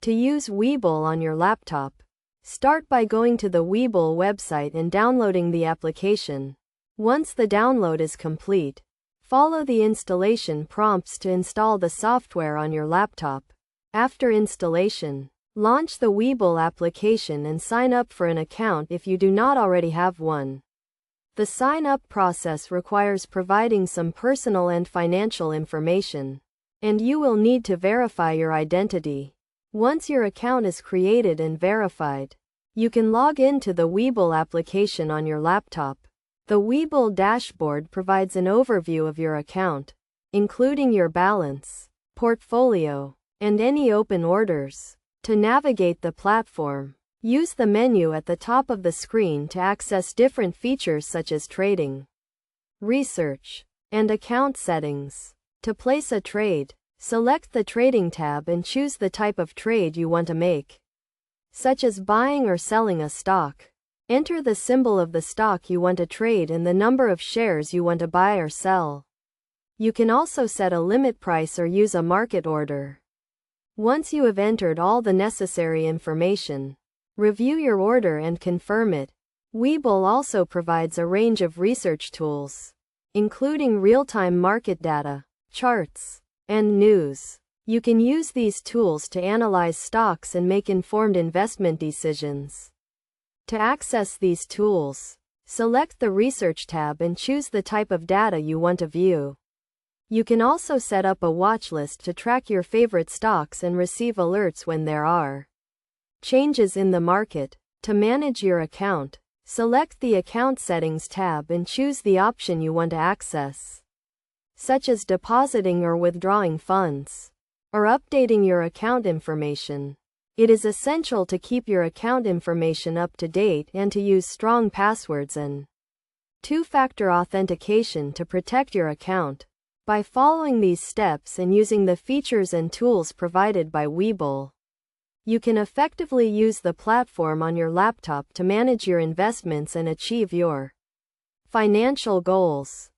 To use Webull on your laptop, start by going to the Webull website and downloading the application. Once the download is complete, follow the installation prompts to install the software on your laptop. After installation, launch the Webull application and sign up for an account if you do not already have one. The sign-up process requires providing some personal and financial information, and you will need to verify your identity. Once your account is created and verified, you can log into the Webull application on your laptop. The Webull dashboard provides an overview of your account, including your balance, portfolio, and any open orders. To navigate the platform, use the menu at the top of the screen to access different features such as trading, research, and account settings. To place a trade, select the Trading tab and choose the type of trade you want to make, such as buying or selling a stock. Enter the symbol of the stock you want to trade and the number of shares you want to buy or sell. You can also set a limit price or use a market order. Once you have entered all the necessary information, review your order and confirm it. Webull also provides a range of research tools, including real-time market data, charts, and news. You can use these tools to analyze stocks and make informed investment decisions. To access these tools, select the Research tab and choose the type of data you want to view. You can also set up a watch list to track your favorite stocks and receive alerts when there are changes in the market. To manage your account, select the Account Settings tab and choose the option you want to access, such as depositing or withdrawing funds, or updating your account information. It is essential to keep your account information up to date and to use strong passwords and two-factor authentication to protect your account. By following these steps and using the features and tools provided by Webull, you can effectively use the platform on your laptop to manage your investments and achieve your financial goals.